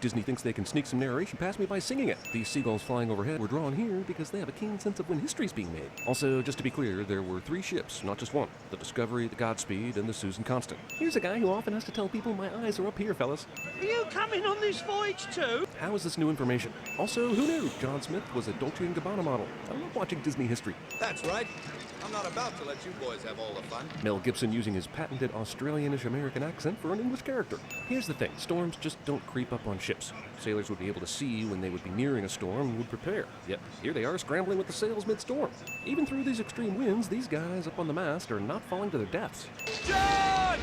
Disney thinks they can sneak some narration past me by singing it. These seagulls flying overhead were drawn here because they have a keen sense of when history's being made. Also, just to be clear, there were 3 ships, not just one. The Discovery, the Godspeed, and the Susan Constant. Here's a guy who often has to tell people my eyes are up here, fellas. Are you coming on this voyage too? How is this new information? Also, who knew John Smith was a Dolce & Gabbana model? I love watching Disney history. That's right. I'm not about to let you boys have all the fun. Mel Gibson using his patented Australianish American accent for an English character. Here's the thing, storms just don't creep up on ships. Sailors would be able to see when they would be nearing a storm and would prepare. Yet, here they are scrambling with the sails mid-storm. Even through these extreme winds, these guys up on the mast are not falling to their deaths. John!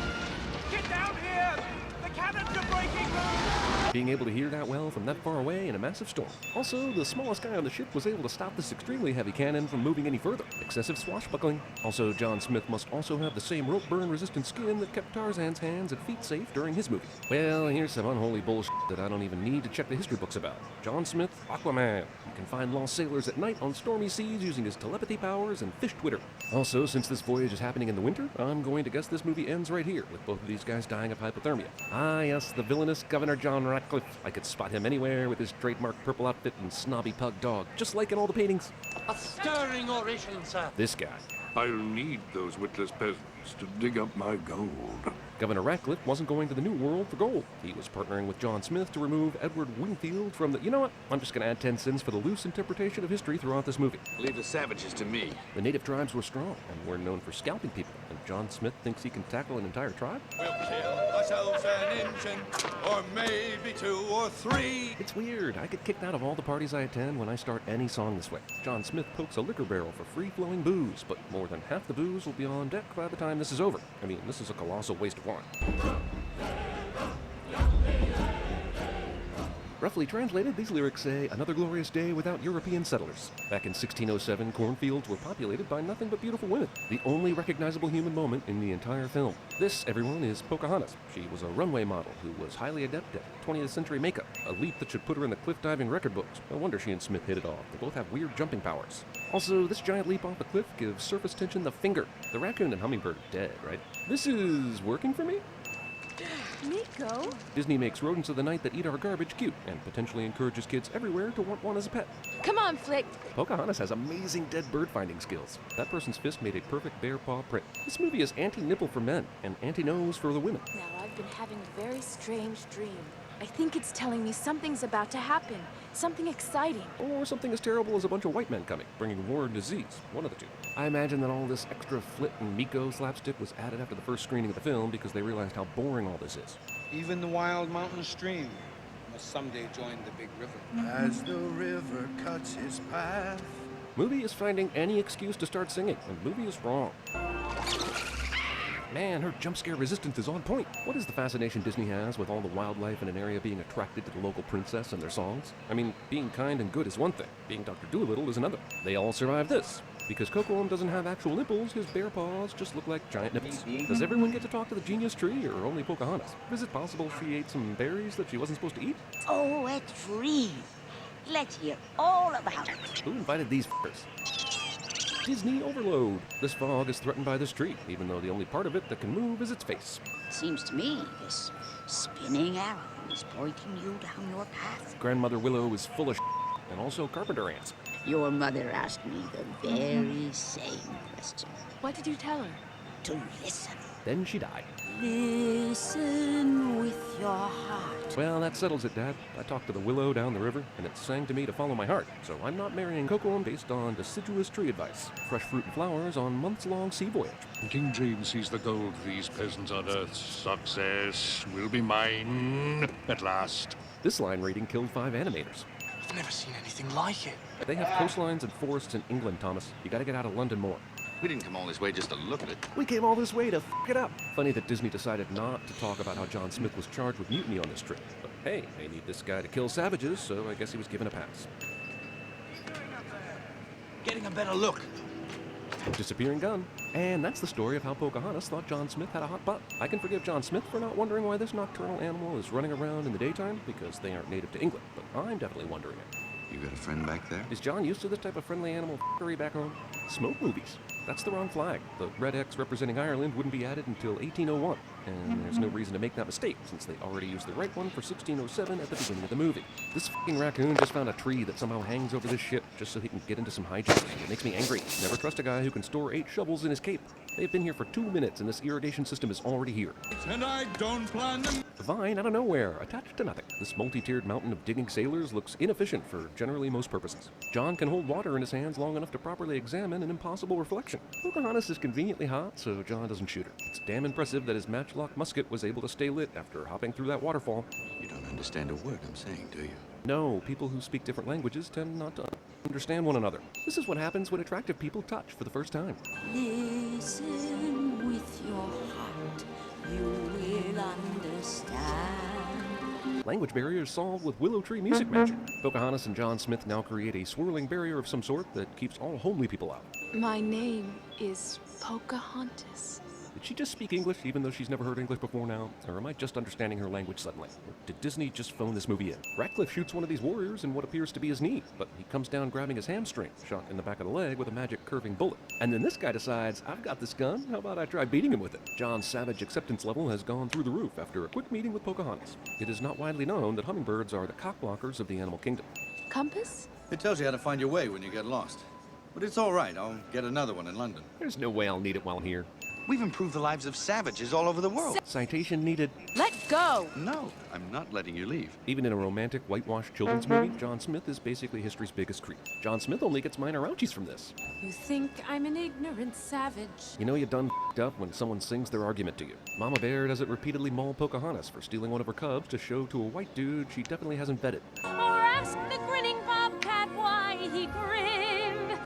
Get down here! The cannons are breaking loose! Being able to hear that well from that far away in a massive storm. Also, the smallest guy on the ship was able to stop this extremely heavy cannon from moving any further. Excessive swashbuckling. Also, John Smith must also have the same rope burn resistant skin that kept Tarzan's hands and feet safe during his movie. Well, here's some unholy bullshit that I don't even need to check the history books about. John Smith, Aquaman. He can find lost sailors at night on stormy seas using his telepathy powers and fish Twitter. Also, since this voyage is happening in the winter, I'm going to guess this movie ends right here, with both of these guys dying of hypothermia. Ah, yes, the villainous Governor John Ratcliffe. I could spot him anywhere with his trademark purple outfit and snobby pug dog, just like in all the paintings. A stirring oration, sir. This guy. I'll need those witless peasants to dig up my gold. Governor Ratcliffe wasn't going to the New World for gold. He was partnering with John Smith to remove Edward Wingfield from the... You know what? I'm just going to add 10 cents for the loose interpretation of history throughout this movie. Leave the savages to me. The native tribes were strong and were known for scalping people, and John Smith thinks he can tackle an entire tribe? We'll kill ourselves an engine, or maybe 2 or 3. It's weird. I get kicked out of all the parties I attend when I start any song this way. John Smith pokes a liquor barrel for free-flowing booze, but more than half the booze will be on deck by the time this is over. I mean, this is a colossal waste of wine. Roughly translated, these lyrics say, another glorious day without European settlers. Back in 1607, cornfields were populated by nothing but beautiful women. The only recognizable human moment in the entire film. This, everyone, is Pocahontas. She was a runway model who was highly adept at 20th century makeup. A leap that should put her in the cliff diving record books. No wonder she and Smith hit it off. They both have weird jumping powers. Also, this giant leap off the cliff gives surface tension the finger. The raccoon and hummingbird are dead, right? This is working for me? Nico? Disney makes rodents of the night that eat our garbage cute, and potentially encourages kids everywhere to want one as a pet. Come on, Flick. Pocahontas has amazing dead bird finding skills. That person's fist made a perfect bear paw print. This movie is anti-nipple for men, and anti-nose for the women. Now, I've been having a very strange dream. I think it's telling me something's about to happen. Something exciting. Or something as terrible as a bunch of white men coming, bringing war and disease. One of the two. I imagine that all this extra Flit and Miko slapstick was added after the first screening of the film because they realized how boring all this is. Even the wild mountain stream must someday join the big river. As the river cuts his path. Movie is finding any excuse to start singing, and movie is wrong. Man, her jump scare resistance is on point. What is the fascination Disney has with all the wildlife in an area being attracted to the local princess and their songs? I mean, being kind and good is one thing. Being Dr. Dolittle is another. They all survive this. Because Cocoam doesn't have actual nipples, his bear paws just look like giant nipples. Does everyone get to talk to the genius tree, or only Pocahontas? Is it possible she ate some berries that she wasn't supposed to eat? Oh, a tree. Let's hear all about it. Who invited these f***ers? Disney overload. This fog is threatened by this tree, even though the only part of it that can move is its face. Seems to me this spinning arrow is pointing you down your path. Grandmother Willow is full of and also carpenter ants. Your mother asked me the very same question. What did you tell her? To listen. Then she died. Listen with your heart. Well, that settles it, Dad. I talked to the willow down the river, and it sang to me to follow my heart. So I'm not marrying Cocoam based on deciduous tree advice. Fresh fruit and flowers on months-long sea voyage. King James sees the gold of these peasants on Earth. Success will be mine at last. This line reading killed 5 animators. I've never seen anything like it. They have coastlines and forests in England, Thomas. You gotta get out of London more. We didn't come all this way just to look at it. We came all this way to f*** it up. Funny that Disney decided not to talk about how John Smith was charged with mutiny on this trip. But hey, they need this guy to kill savages, so I guess he was given a pass. Getting a better look. Disappearing gun. And that's the story of how Pocahontas thought John Smith had a hot butt. I can forgive John Smith for not wondering why this nocturnal animal is running around in the daytime, because they aren't native to England, but I'm definitely wondering it. You got a friend back there? Is John used to this type of friendly animal f***ery back home? Smoke movies. That's the wrong flag. The red X representing Ireland wouldn't be added until 1801. and there's no reason to make that mistake since they already used the right one for 1607 at the beginning of the movie. This fucking raccoon just found a tree that somehow hangs over this ship just so he can get into some hijinks. It makes me angry. Never trust a guy who can store 8 shovels in his cape. They've been here for 2 minutes and this irrigation system is already here. And I don't plan them. A vine out of nowhere, attached to nothing. This multi-tiered mountain of digging sailors looks inefficient for generally most purposes. John can hold water in his hands long enough to properly examine an impossible reflection. Pocahontas is conveniently hot, so John doesn't shoot her. It's damn impressive that his matchlock musket was able to stay lit after hopping through that waterfall. You don't understand a word I'm saying, do you? No, people who speak different languages tend not to understand one another. This is what happens when attractive people touch for the first time. Listen with your heart, you will understand. Language barriers solved with willow tree music magic. Pocahontas and John Smith now create a swirling barrier of some sort that keeps all homely people out. My name is Pocahontas. Did she just speak English even though she's never heard English before now? Or am I just understanding her language suddenly? Or did Disney just phone this movie in? Ratcliffe shoots one of these warriors in what appears to be his knee, but he comes down grabbing his hamstring, shot in the back of the leg with a magic curving bullet. And then this guy decides, I've got this gun, how about I try beating him with it? John's savage acceptance level has gone through the roof after a quick meeting with Pocahontas. It is not widely known that hummingbirds are the cockblockers of the animal kingdom. Compass? It tells you how to find your way when you get lost. But it's all right. I'll get another one in London. There's no way I'll need it while here. We've improved the lives of savages all over the world. Citation needed. Let go! No, I'm not letting you leave. Even in a romantic, whitewashed children's movie, John Smith is basically history's biggest creep. John Smith only gets minor ouchies from this. You think I'm an ignorant savage? You know you done f***ed up when someone sings their argument to you. Mama Bear doesn't repeatedly maul Pocahontas for stealing one of her cubs to show to a white dude she definitely hasn't vetted. Or ask the grinning bobcat why he grinned.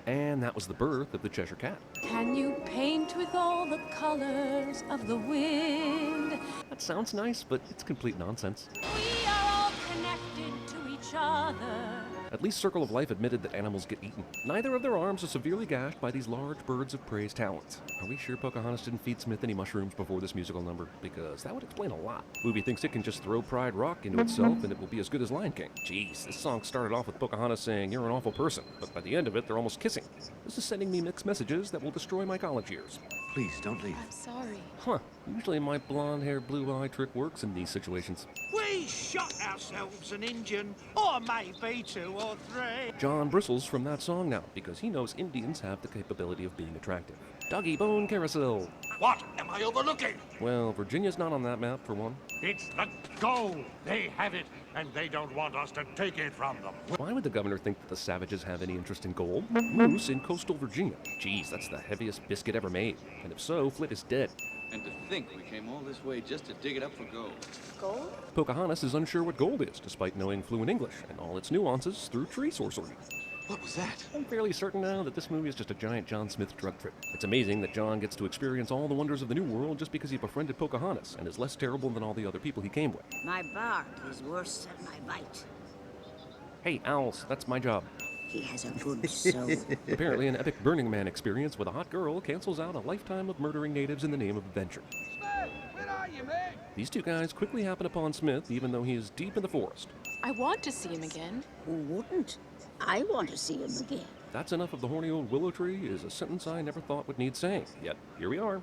And that was the birth of the Cheshire Cat. Can you paint with all the colors of the wind? That sounds nice, but it's complete nonsense. We are all connected to each other. At least Circle of Life admitted that animals get eaten. Neither of their arms are severely gashed by these large birds of prey's talons. Are we sure Pocahontas didn't feed Smith any mushrooms before this musical number? Because that would explain a lot. Movie thinks it can just throw Pride Rock into itself and it will be as good as Lion King. Jeez, this song started off with Pocahontas saying, "You're an awful person," but by the end of it, they're almost kissing. This is sending me mixed messages that will destroy my college years. Please, don't leave. I'm sorry. Huh, usually my blonde hair, blue eye trick works in these situations. We shot ourselves an Indian, or maybe 2 or 3. John bristles from that song now because he knows Indians have the capability of being attractive. Doggy Bone Carousel. What am I overlooking? Well, Virginia's not on that map, for one. It's the gold. They have it, and they don't want us to take it from them. Why would the governor think that the savages have any interest in gold? Moose in coastal Virginia. Geez, that's the heaviest biscuit ever made. And if so, Flit is dead. And to think we came all this way just to dig it up for gold. Gold? Pocahontas is unsure what gold is, despite knowing fluent English and all its nuances through tree sorcery. What was that? I'm fairly certain now that this movie is just a giant John Smith drug trip. It's amazing that John gets to experience all the wonders of the New World just because he befriended Pocahontas and is less terrible than all the other people he came with. My bark is worse than my bite. Hey, owls, that's my job. He has a good soul. Apparently, an epic Burning Man experience with a hot girl cancels out a lifetime of murdering natives in the name of adventure. Smith, where are you, mate? These two guys quickly happen upon Smith even though he is deep in the forest. I want to see him again. Who wouldn't? I want to see him again. That's enough of the horny old willow tree is a sentence I never thought would need saying. Yet, here we are.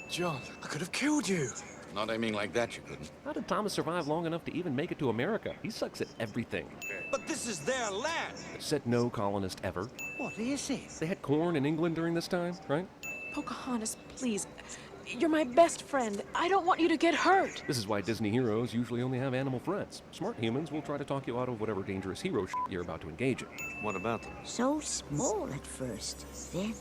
John, I could have killed you. Not aiming like that, you couldn't. How did Thomas survive long enough to even make it to America? He sucks at everything. But this is their land. Said no colonist ever. What is it? They had corn in England during this time, right? Pocahontas, please. You're my best friend. I don't want you to get hurt. This is why Disney heroes usually only have animal friends. Smart humans will try to talk you out of whatever dangerous hero shit you're about to engage in. What about them? So small at first. Then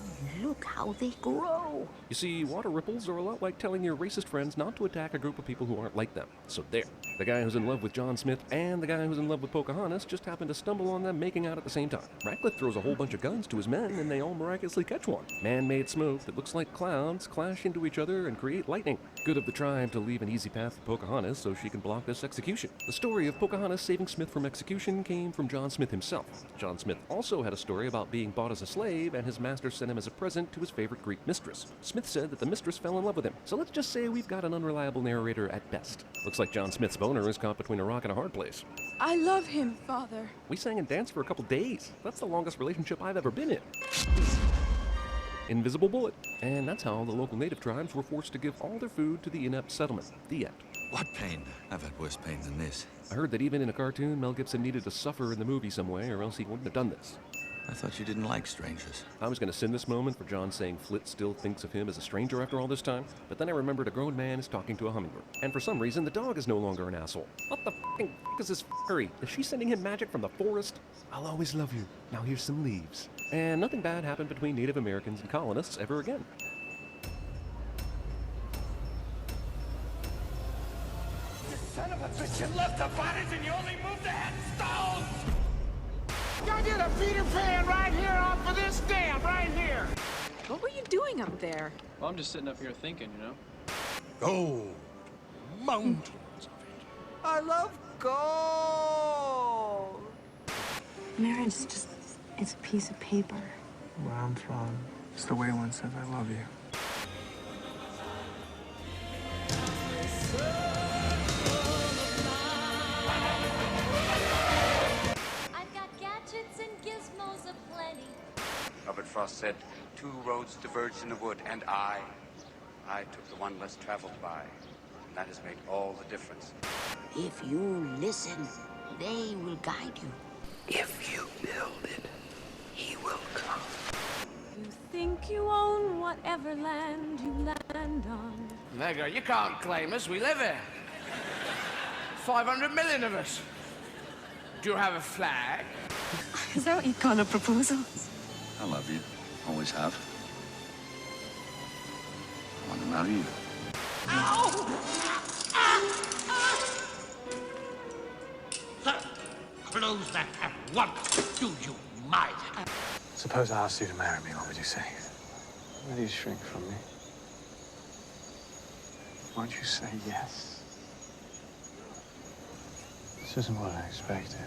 look how they grow. You see, water ripples are a lot like telling your racist friends not to attack a group of people who aren't like them. So there. The guy who's in love with John Smith and the guy who's in love with Pocahontas just happened to stumble on them making out at the same time. Ratcliffe throws a whole bunch of guns to his men and they all miraculously catch one. Man-made smoke that looks like clouds clash into each other and create lightning. Good of the tribe to leave an easy path for Pocahontas so she can block this execution. The story of Pocahontas saving Smith from execution came from John Smith himself. John Smith also had a story about being bought as a slave and his master sent him as a present to his favorite Greek mistress. Smith said that the mistress fell in love with him. So let's just say we've got an unreliable narrator at best. Looks like John Smith's boner is caught between a rock and a hard place. I love him, Father. We sang and danced for a couple days. That's the longest relationship I've ever been in. Invisible bullet. And that's how the local native tribes were forced to give all their food to the inept settlement. The end. What pain? I've had worse pain than this. I heard that even in a cartoon, Mel Gibson needed to suffer in the movie some way, or else he wouldn't have done this. I thought you didn't like strangers. I was going to send this moment for John saying Flit still thinks of him as a stranger after all this time, but then I remembered a grown man is talking to a hummingbird. And for some reason, the dog is no longer an asshole. What the f***ing f*** is this furry? Is she sending him magic from the forest? I'll always love you. Now here's some leaves. And nothing bad happened between Native Americans and colonists ever again. You son of a bitch, you left the bodies and you only moved the headstones! I did a Peter Pan right here off of this dam, right here. What were you doing up there? Well, I'm just sitting up here thinking, you know? Gold. Mountains of it. I love gold. Marriage is just, it's a piece of paper. Where I'm from, it's the way one says I love you. I've got gadgets and gizmos aplenty. Robert Frost said, 2 roads diverged in the wood, and I took the one less traveled by. And that has made all the difference. If you listen, they will guide you. If you build it, he will come. You think you own whatever land you land on. Nigger, you can't claim us. We live here. 500 million of us. Do you have a flag? Is that what you call a proposal? I love you. Always have. I want to marry you. Close that at once. Do you mind? Suppose I asked you to marry me, what would you say? Why do you shrink from me? Won't you say yes? This isn't what I expected.